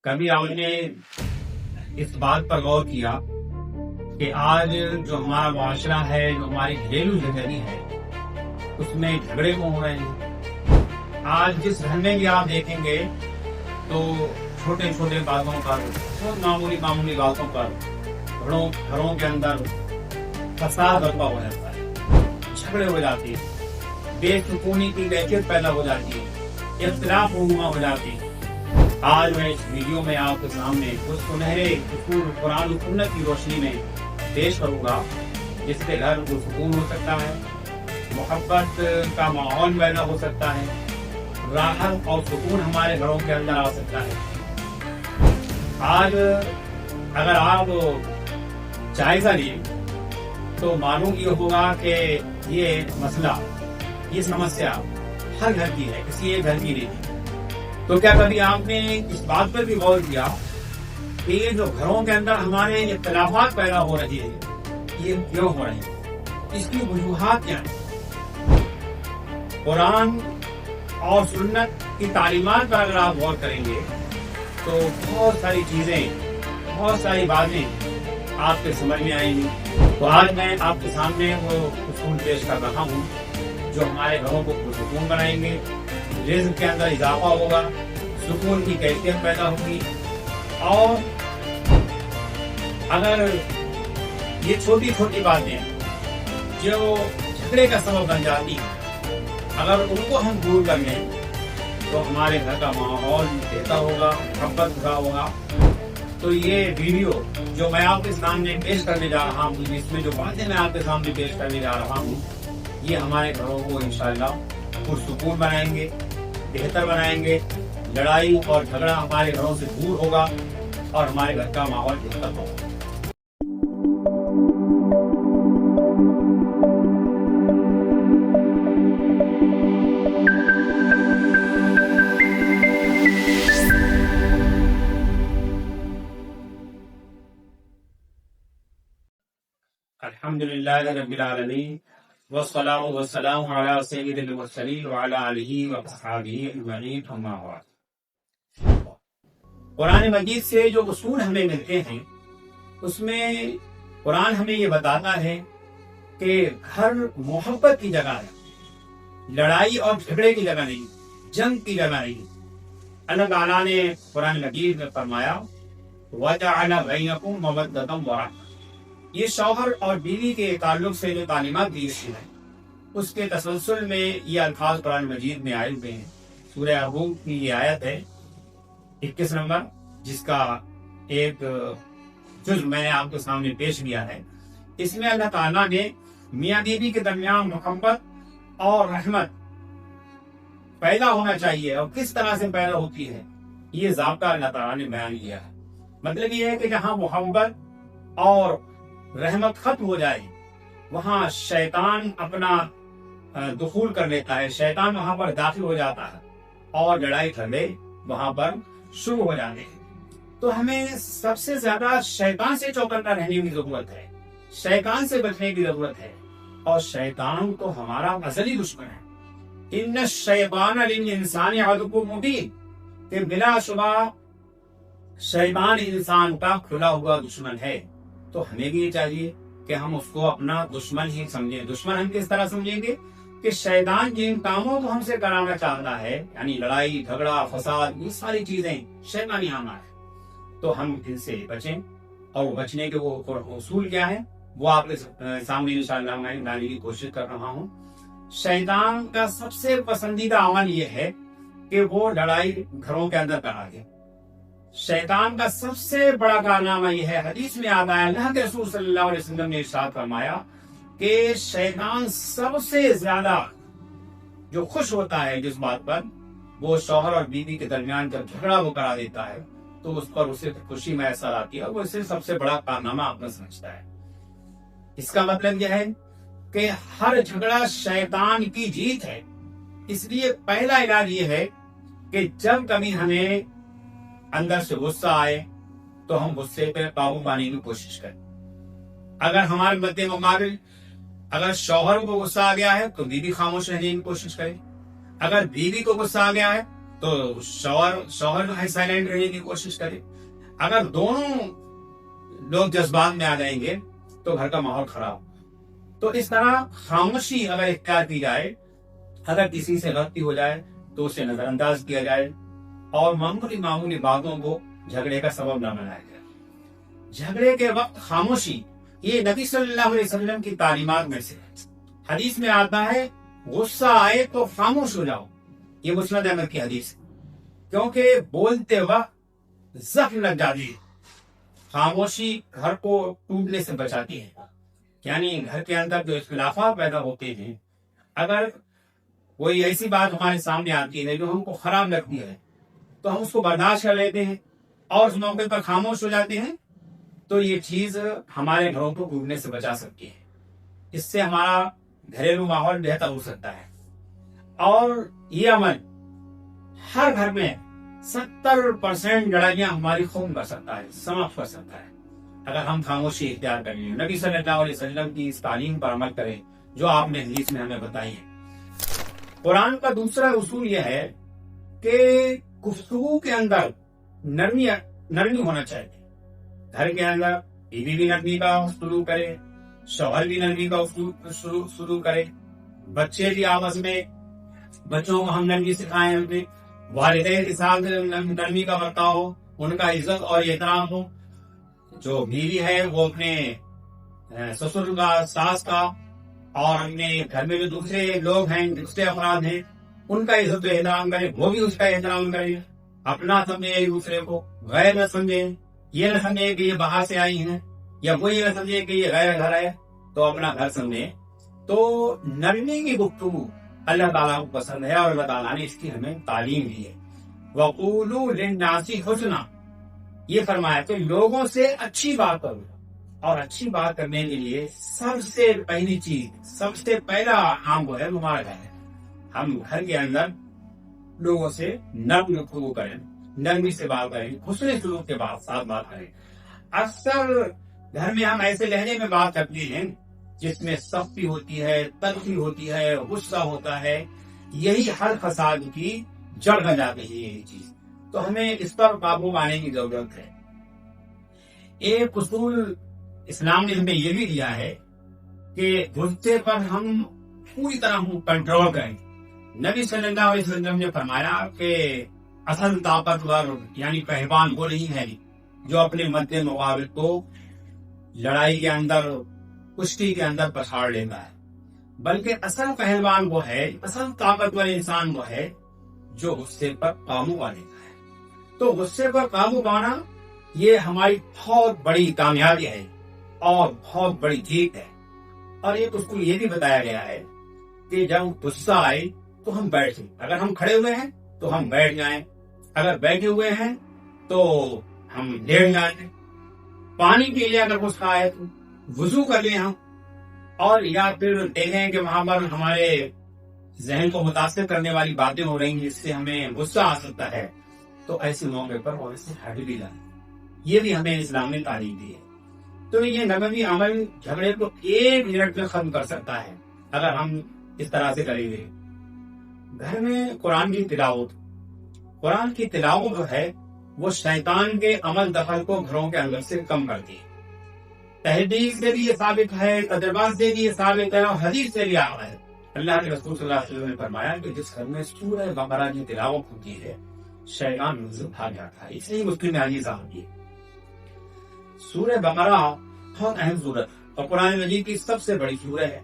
کبھی آپ نے اس بات پر غور کیا کہ آج جو ہمارا معاشرہ ہے، جو ہماری گھریلو زندگی ہے، اس میں جھگڑے کیوں ہو رہے ہیں؟ آج جس گھر میں بھی آپ دیکھیں گے تو چھوٹے چھوٹے باتوں پر، بہت معمولی باتوں پر گھروں کے اندر فساد برپا ہو جاتا ہے، جھگڑے ہو جاتے ہیں، بے سکونی کی کیفیت پیدا ہو جاتی ہے، اختلاف رونما ہو جاتی ہے۔ آج میں اس ویڈیو میں آپ کے سامنے کچھ سنہرے اصول قرآن و سنت کی روشنی میں پیش کروں گا، جس سے گھر کو سکون ہو سکتا ہے، محبت کا ماحول پیدا ہو سکتا ہے، راحت اور سکون ہمارے گھروں کے اندر آ سکتا ہے۔ آج اگر آپ جائزہ لیں تو معلوم یہ ہوگا کہ یہ مسئلہ، یہ سمسیا ہر گھر کی ہے، کسی ایک گھر کی نہیں ہے۔ تو کیا کبھی آپ نے اس بات پر بھی غور کیا کہ یہ جو گھروں کے اندر ہمارے اختلافات پیدا ہو رہی ہے، یہ کیوں ہو رہی ہے؟ اس کی وجوہات کیا ہیں؟ قرآن اور سنت کی تعلیمات پر اگر آپ غور کریں گے تو بہت ساری چیزیں، بہت ساری باتیں آپ کے سمجھ میں آئیں گی۔ تو آج میں آپ کے سامنے وہ اصول پیش کر رہا ہوں جو ہمارے گھروں کو پرسکون بنائیں گے، رزق کے اندر اضافہ ہوگا، سکون کی کیفیت پیدا ہوگی۔ اور اگر یہ چھوٹی چھوٹی باتیں جو جھگڑے کا سبب بن جاتی ہیں، اگر ان کو ہم دور کر لیں تو ہمارے گھر کا ماحول بہتر ہوگا، محبت بھرا ہوگا۔ تو یہ ویڈیو جو میں آپ کے سامنے پیش کرنے جا رہا ہوں، اس میں جو باتیں میں آپ کے سامنے پیش کرنے جا رہا ہوں، یہ ہمارے گھروں کو انشاءاللہ پرسکون بنائیں گے، بہتر بنائیں گے۔ لڑائی اور جھگڑا ہمارے گھروں سے دور ہوگا اور ہمارے گھر کا ماحول بہتر ہوگا۔ الحمدللہ رب العالمین والصلاة والسلام علی سید المرسلین وعلی آلہ واصحابہ اجمعین، اما بعد۔ قرآن مجید سے جو اصول ہمیں ملتے ہیں، اس میں قرآن ہمیں یہ بتاتا ہے کہ گھر محبت کی جگہ ہے، لڑائی اور جھگڑے کی جگہ نہیں، جنگ کی جگہ نہیں۔ اللہ تعالیٰ نے قرآن مجید میں فرمایا وَجَعَلَ بَيْنَكُمْ مَوَدَّةً وَرَحْمَةً۔ یہ شوہر اور بیوی کے تعلق سے جو تعلیمات دی گئی ہیں، اس کے تسلسل میں یہ الفاظ قرآن مجید میں آئے ہوئے ہیں۔ سورہ ابو کی یہ آیت ہے 21 نمبر، جس کا ایک جزء میں نے آپ کے سامنے پیش کیا ہے۔ اس میں اللہ تعالیٰ نے میاں بیوی کے درمیان محبت اور رحمت پیدا ہونا چاہیے، اور کس طرح سے پیدا ہوتی ہے یہ ضابطہ اللہ تعالیٰ نے بیان کیا ہے۔ مطلب یہ ہے کہ جہاں محبت اور رحمت ختم ہو جائے، وہاں شیطان اپنا دخول کر لیتا ہے، شیطان وہاں پر داخل ہو جاتا ہے اور لڑائی جھگڑے وہاں پر شروع ہو جاتے ہیں۔ تو ہمیں سب سے زیادہ شیطان سے چوکنا رہنے کی ضرورت ہے، شیطان سے بچنے کی ضرورت ہے، اور شیطان تو ہمارا ازلی دشمن ہے۔ ان الشیطان للانسان عدو مبین، کہ بلا شبہ شیطان انسان کا کھلا ہوا دشمن ہے۔ تو ہمیں بھی یہ چاہیے کہ ہم اس کو اپنا دشمن ہی سمجھیں۔ دشمن ہم کس طرح سمجھیں گے کہ شیطان جن کاموں کو ہم سے کرانا چاہتا ہے، یعنی لڑائی جھگڑا فساد، یہ ساری چیزیں شیطانی اعمال ہے، تو ہم ان سے بچیں۔ اور بچنے کے وہ اصول کیا ہے وہ آپ کے سامنے انشاءاللہ میں لانے کی کوشش کر رہا ہوں۔ شیطان کا سب سے پسندیدہ عمل یہ ہے کہ وہ لڑائی گھروں کے اندر کرا دے۔ شیطان کا سب سے بڑا کارنامہ یہ ہے، حدیث میں آتا ہے، اللہ کے رسول صلی اللہ علیہ وسلم نے ارشاد فرمایا کہ شیطان سب سے زیادہ جو خوش ہوتا ہے جس بات پر، وہ شوہر اور بیوی کے درمیان جب جھگڑا وہ کرا دیتا ہے تو اس پر اسے خوشی میسر آتی ہے، اور وہ اسے سب سے بڑا کارنامہ اپنا سمجھتا ہے۔ اس کا مطلب یہ ہے کہ ہر جھگڑا شیطان کی جیت ہے۔ اس لیے پہلا علاج یہ ہے کہ جب کبھی ہمیں اندر سے غصہ آئے تو ہم غصے پہ قابو پانے کی کوشش کریں۔ اگر ہمارے مد مقابل اگر شوہر کو غصہ آ گیا ہے تو بیوی خاموش رہنے کی کوشش کرے، اگر بیوی کو غصہ آ گیا ہے تو شوہر جو ہے سائلنٹ رہنے کی کوشش کرے. اگر دونوں لوگ جذبات میں آ جائیں گے تو گھر کا ماحول خراب. تو اس طرح خاموشی اگر اختیار کی جائے، اگر کسی سے غلطی ہو جائے تو اسے نظر انداز کیا جائے اور معمولی باتوں کو جھگڑے کا سبب نہ بنایا جائے. جھگڑے کے وقت خاموشی یہ نبی صلی اللہ علیہ وسلم کی تعلیمات میں سے ہے. حدیث میں آتا ہے غصہ آئے تو خاموش ہو جاؤ. یہ مسند احمد کی حدیث ہے، کیونکہ بولتے وقت زخم لگ جاتی ہے. خاموشی گھر کو ٹوٹنے سے بچاتی ہے. یعنی گھر کے اندر جو اختلافات پیدا ہوتے ہیں، اگر کوئی ایسی بات ہمارے سامنے آتی ہے جو ہم کو خراب لگتی ہے تو ہم اس کو برداشت کر لیتے ہیں اور اس موقع پر خاموش ہو جاتے ہیں، تو یہ چیز ہمارے گھروں کو ٹوٹنے سے بچا سکتی ہے. اس سے ہمارا گھریلو ماحول بہتر ہو سکتا ہے. اور یہ عمل ہر گھر میں 70% لڑائیاں ہماری خون کر سکتا ہے، سماپت کر سکتا ہے، اگر ہم خاموشی اختیار کر لیں. نبی صلی اللہ علیہ وسلم کی اس تعلیم پر عمل کریں جو آپ نے حدیث میں ہمیں بتائی ہے. قرآن کا دوسرا اصول یہ ہے کہ گفتگو کے اندر نرمی ہونا چاہیے. گھر کے اندر بیوی بھی نرمی کا سلوک کرے، شوہر بھی نرمی کا سلوک کرے، بچے بھی آپس میں بچوں کو ہم نرمی سکھائیں، والدین کے ساتھ نرمی کا برتاؤ ہو، ان کا عزت اور احترام ہو. جو بیوی ہے وہ اپنے سسر کا، ساس کا، اور اپنے گھر میں جو دوسرے لوگ ہیں، دوسرے افراد ہیں، ان کا عزت و احترام کرے، وہ بھی اس کا احترام کرے. اپنا سمجھے ایک دوسرے کو، غیر نہ سمجھے. یہ نہ سمجھے کہ یہ باہر سے آئی ہیں، یا وہ یہ نہ سمجھے کہ یہ غیر گھر ہے تو اپنا گھر سمجھے. تو نرمی کی گفتگو اللہ تعالیٰ کو پسند ہے اور اللہ تعالیٰ نے اس کی ہمیں تعلیم دی ہے. وَقُولُوا لِلنَّاسِ حُسْنًا، یہ فرمایا کہ لوگوں سے اچھی بات کرو. اور اچھی بات کرنے کے لیے سب سے پہلی چیز، سب سے پہلا کام وہ ہے ہمارا گھر ہے. ہم گھر کے اندر لوگوں سے نرم گفتگو کریں، نرمی سے بات کریں، حسن سلوک کے ساتھ بات کریں. اکثر گھر میں ہم ایسے لہجے میں بات کرتے ہیں جس میں سختی ہوتی ہے، تلخی ہوتی ہے، غصہ ہوتا ہے. یہی ہر فساد کی جڑ بن جاتی ہے یہی چیز. تو ہمیں اس پر قابو پانے کی ضرورت ہے. ایک اصول اسلام نے ہمیں یہ بھی دیا ہے کہ غصے پر ہم پوری طرح کنٹرول کریں. نبی صلی اللہ علیہ وسلم نے فرمایا کہ اصل طاقتور یعنی پہلوان وہ نہیں ہے جو اپنے مد مقابل کو لڑائی کے اندر، کشتی کے اندر پچھاڑ لیتا ہے، بلکہ اصل پہلوان وہ ہے، اصل طاقتور انسان وہ ہے جو غصے پر قابو پا لیتا ہے. تو غصے پر قابو پانا یہ ہماری بہت بڑی کامیابی ہے اور بہت بڑی جیت ہے. اور ایک اس کو یہ بھی بتایا گیا ہے کہ جب غصہ آئے تو ہم بیٹھ جائیں. اگر ہم کھڑے ہوئے ہیں تو ہم بیٹھ جائیں، اگر بیٹھے ہوئے ہیں تو ہم لیٹ جائیں. پانی پی لیں اگر غصہ آئے تو، وضو کر لیں ہم. اور یا پھر دیکھیں کہ وہاں پر ہمارے ذہن کو متاثر کرنے والی باتیں ہو رہی ہیں جس سے ہمیں غصہ آ سکتا ہے، تو ایسے موقع پر اور سے ہٹ بھی جائیں. یہ بھی ہمیں اسلام نے تعلیم دی ہے. تو یہ نبوی عمل جھگڑے کو 1 منٹ میں ختم کر سکتا ہے اگر ہم اس طرح سے کریں گے. گھر میں قرآن کی تلاوت جو ہے وہ شیطان کے عمل دخل کو گھروں کے اندر سے کم کرتی ہے. تحقیق سے بھی یہ ثابت ہے، تجربات سے بھی یہ ثابت ہے، اور حدیث سے بھی آ رہا ہے. اللہ کے رسول صلی اللہ علیہ وسلم نے فرمایا کہ جس گھر میں سورہ بقرہ کی تلاوت ہوتی ہے شیطان ان سے بھاگ جاتا ہے. اس لیے مسلم میں حدیث آتی ہے. سورہ بقرہ بہت اہم سورت اور قرآن مجید کی سب سے بڑی سورہ ہے.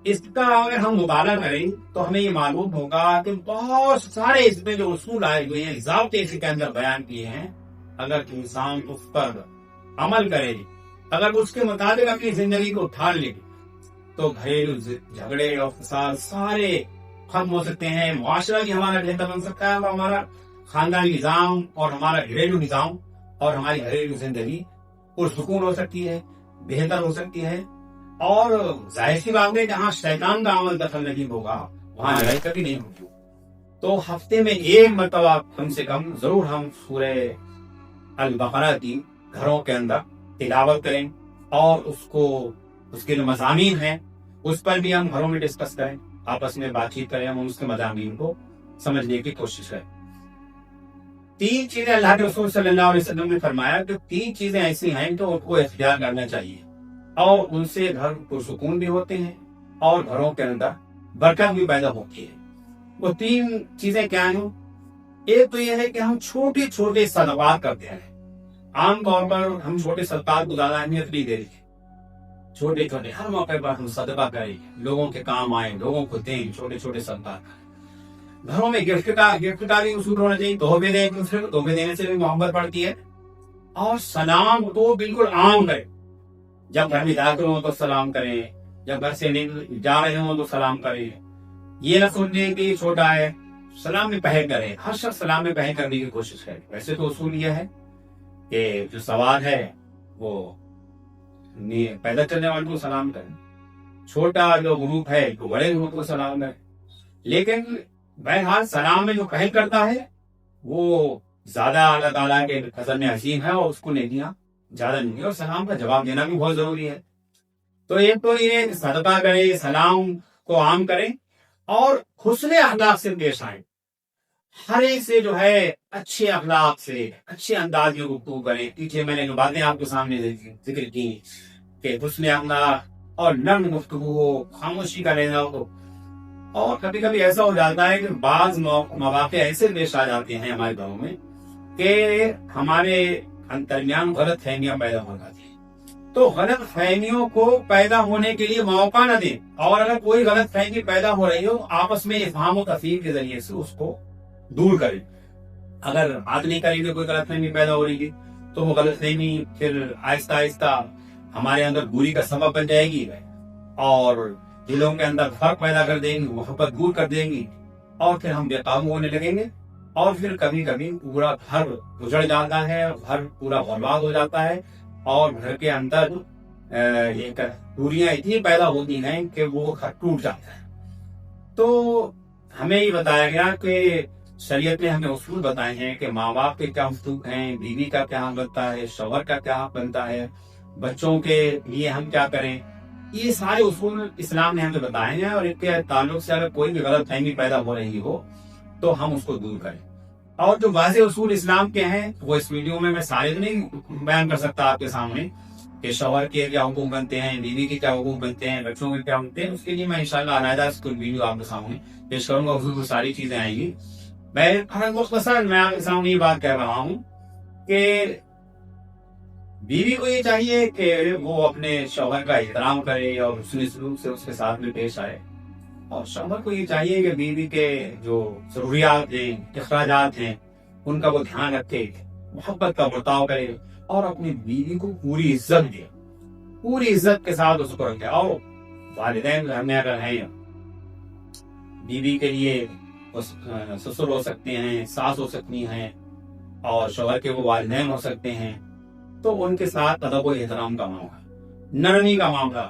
اس کا اگر ہم مطالعہ کریں تو ہمیں یہ معلوم ہوگا کہ بہت سارے اس میں جو اصول آئے ہوئے ہیں، ضابطے اس کے اندر بیان کیے ہیں. اگر انسان اس پر عمل کرے، اگر اس کے مطابق اپنی زندگی کو ڈھال لے تو گھریلو جھگڑے اور فساد سارے ختم ہو سکتے ہیں. معاشرہ بھی ہمارا بہتر بن سکتا ہے، اور ہمارا خاندانی نظام اور ہمارا گھریلو نظام اور ہماری گھریلو زندگی پرسکون ہو سکتی ہے، بہتر ہو سکتی ہے. اور ظاہر سی بات ہے جہاں شیطان کا عمل دخل نہیں ہوگا وہاں لڑائی کبھی نہیں ہوگی. تو ہفتے میں 1 مرتبہ کم سے کم ضرور ہم سورہ البقرہ کی گھروں کے اندر تلاوت کریں، اور اس کے جو مضامین ہیں اس پر بھی ہم گھروں میں ڈسکس کریں، آپس میں بات چیت کریں، ہم اس کے مضامین کو سمجھنے کی کوشش کریں۔ 3 چیزیں اللہ کے رسول صلی اللہ علیہ وسلم نے فرمایا کہ 3 چیزیں ایسی ہیں تو ان کو اختیار کرنا چاہیے اور ان سے گھر پرسکون بھی ہوتے ہیں اور گھروں کے اندر برکت بھی پیدا ہوتی ہے۔ وہ 3 چیزیں کیا ہیں؟ ایک تو یہ ہے کہ ہم چھوٹے چھوٹے صدقات کرتے ہیں۔ عام طور پر ہم چھوٹے صدقات کو زیادہ اہمیت نہیں دے رہے، چھوٹے چھوٹے ہر موقع پر ہم صدقہ کریں، لوگوں کے کام آئیں، لوگوں کو دیں، چھوٹے چھوٹے صدقات۔ گھروں میں گفٹ کا بھی اصول ہونا چاہیے، تحفے دیں ایک دوسرے کو، تحفے دینے سے بھی محبت بڑھتی ہے۔ اور سلام تو بالکل عام کریں، جب گھر میں داخل ہوں تو سلام کریں، جب گھر سے جا رہے ہوں تو سلام کریں۔ یہ نہ سمجھیں کہ چھوٹا ہے، سلام میں پہل کریں، ہر شخص سلام میں پہل کرنے کی کوشش کرے۔ ویسے تو اصول یہ ہے کہ جو سوال ہے وہ پیدل چلنے والوں کو سلام کریں، چھوٹا جو گروپ ہے تو بڑے گروپ کو سلام کریں، لیکن بہرحال سلام میں جو پہل کرتا ہے وہ زیادہ اللہ تعالیٰ کے فضل میں عظیم ہے اور اس کو نیکیاں زیادہ نہیں ہے، اور سلام کا جواب دینا بھی بہت ضروری ہے۔ تو ایک تو یہ صدقہ کریں، سلام کو عام کریں اور حسن اخلاق سے پیش آئیں۔ ہر ایک سے جو ہے اچھے اخلاق سے، اچھے انداز میں گفتگو کریں۔ پیچھے میں نے جو باتیں آپ کے سامنے ذکر کی کہ حسن اخلاق اور نرم گفتگو ہو، خاموشی کا لینا ہو۔ اور کبھی کبھی ایسا ہو جاتا ہے کہ بعض مواقع ایسے پیش آ جاتے ہیں ہمارے گھروں میں کہ ہمارے درمیان غلط فہمیاں پیدا ہو جاتی ہیں، تو غلط فہمیوں کو پیدا ہونے کے لیے موقع نہ دیں، اور اگر کوئی غلط فہمی پیدا ہو رہی ہو آپس میں افہام و تفہیم کے ذریعے سے اس کو دور کریں۔ اگر بات نہیں کریں گے، کوئی غلط فہمی پیدا ہو رہی ہے تو وہ غلط فہمی پھر آہستہ آہستہ ہمارے اندر دوری کا سبب بن جائے گی اور دلوں کے اندر فرق پیدا کر دیں گی، محبت دور کر دیں گی، اور پھر ہم بے قابو ہونے لگیں گے، اور پھر کبھی کبھی پورا گھر اجڑ جاتا ہے، گھر پورا برباد ہو جاتا ہے، اور گھر کے اندر دوریاں اتنی پیدا ہوتی ہیں کہ وہ گھر ٹوٹ جاتا ہے۔ تو ہمیں یہ بتایا گیا کہ شریعت نے ہمیں اصول بتائے ہیں کہ ماں باپ کے کیا حقوق ہیں، بیوی کا کیا حق بنتا ہے، شوہر کا کیا حق بنتا ہے، بچوں کے لیے ہم کیا کریں۔ یہ سارے اصول اسلام نے ہمیں بتائے ہیں، اور ان کے تعلق سے اگر کوئی بھی غلط فہمی پیدا ہو رہی ہو تو ہم اس کو دور کریں۔ اور جو واضح اصول اسلام کے ہیں وہ اس ویڈیو میں سارے نہیں بیان کر سکتا آپ کے سامنے کہ شوہر کے کیا حقوق بنتے ہیں، بیوی کے کیا حقوق بنتے ہیں، بچوں کے کیا بنتے ہیں۔ اس کے لیے میں انشاءاللہ علیحدہ کوئی ویڈیو آپ کے سامنے پیش کروں گا، اس میں ساری چیزیں آئیں گی۔ میں مختصر میں آپ کے سامنے یہ بات کہہ رہا ہوں کہ بیوی کو یہ چاہیے کہ وہ اپنے شوہر کا احترام کرے اور حسن سلوک سے اس کے ساتھ میں پیش آئے، اور شوہر کو یہ چاہیے کہ بیوی کے جو ضروریات ہیں، اخراجات ہیں، ان کا وہ دھیان رکھے، محبت کا برتاؤ کرے اور اپنی بیوی کو پوری عزت دے، پوری عزت کے ساتھ اس کو رکھے۔ اور والدین گھر میں اگر ہیں، بیوی کے لیے سسر ہو سکتے ہیں، ساس ہو سکتی ہیں، اور شوہر کے وہ والدین ہو سکتے ہیں، تو ان کے ساتھ ادب و احترام کا معاملہ، نرمی کا معاملہ،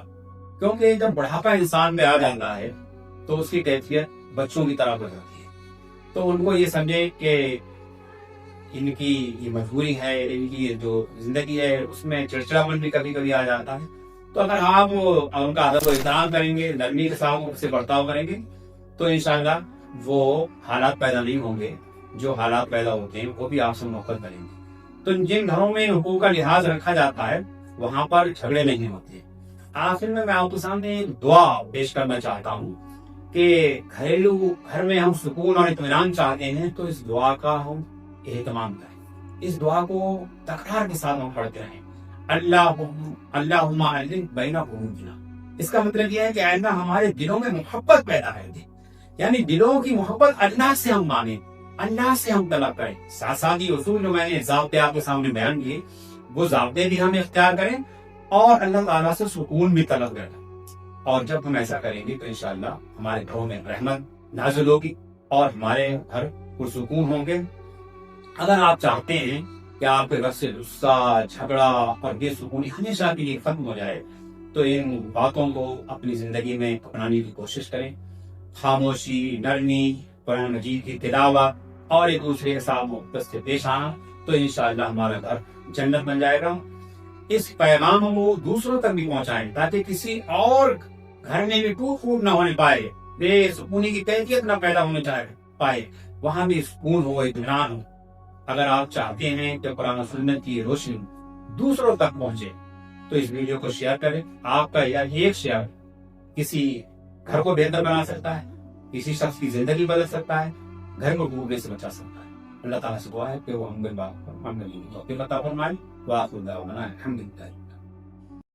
کیونکہ جب بڑھاپا انسان میں آ جاتا ہے تو اس کی کیفیت بچوں کی طرح ہو جاتی ہے۔ تو ان کو یہ سمجھے کہ ان کی یہ مجبوری ہے، ان کی جو زندگی ہے اس میں چڑچڑاپن بھی کبھی کبھی آ جاتا ہے۔ تو اگر آپ ان کا ادب و احترام کریں گے، نرمی کے ساتھ ان سے برتاؤ کریں گے، تو انشاءاللہ وہ حالات پیدا نہیں ہوں گے جو حالات پیدا ہوتے ہیں، وہ بھی آپ سے محبت کریں گے۔ تو جن گھروں میں حقوق کا لحاظ رکھا جاتا ہے وہاں پر جھگڑے نہیں ہوتے۔ آخر میں آپ کے سامنے دعا پیش کرنا چاہتا ہوں کہ گھر میں ہم سکون اور اطمینان چاہتے ہیں، تو اس دعا کا ہم اہتمام کریں، اس دعا کو تکرار کے ساتھ ہم پڑھتے رہیں۔ اللہم اعلن بین قلوبنا، اس کا مطلب یہ ہے کہ اللہ ہمارے دلوں میں محبت پیدا کر دے، یعنی دلوں کی محبت اللہ سے ہم مانیں، اللہ سے ہم طلب کریں۔ ساتھ ساتھ یہ اصول جو میں نے ضابطے آپ کے سامنے بیان کیے، وہ ضابطے بھی ہم اختیار کریں اور اللہ تعالیٰ سے سکون بھی طلب کریں۔ اور جب ہم ایسا کریں گے تو انشاءاللہ ہمارے گھروں میں رحمت نازل ہوگی اور ہمارے گھر پرسکون ہوں گے۔ اگر آپ چاہتے ہیں کہ آپ کے گھر سے غصہ، جھگڑا اور بے سکونی ہمیشہ کے لیے ختم ہو جائے، تو ان باتوں کو اپنی زندگی میں اپنانے کی کوشش کریں۔ خاموشی، نرمی، قرآن مجید کی تلاوت اور ایک دوسرے کے ساتھ محبت سے پیش آنا، تو انشاءاللہ ہمارا گھر جنت بن جائے گا۔ اس پیغام کو دوسروں تک بھی پہنچائیں تاکہ کسی اور گھر میں بھی ٹوٹ پھوٹ نہ ہونے پائے، بے سکونی کی کیفیت نہ پیدا ہونے پائے، پائے، وہاں بھی سکون ہو، اطمینان ہو۔ اگر آپ چاہتے ہیں کہ قرآن و سنت کی روشنی دوسروں تک پہنچے تو اس ویڈیو کو شیئر کریں۔ آپ کا یا ایک شیئر کسی گھر کو بہتر بنا سکتا ہے، کسی شخص کی زندگی بدل سکتا ہے، گھر کو ڈوبنے سے بچا سکتا ہے۔ اللہ تعالیٰ سے دعا ہے کہ وہ ہم عطا فرمائے۔ وآخر دعوانا الحمدللہ۔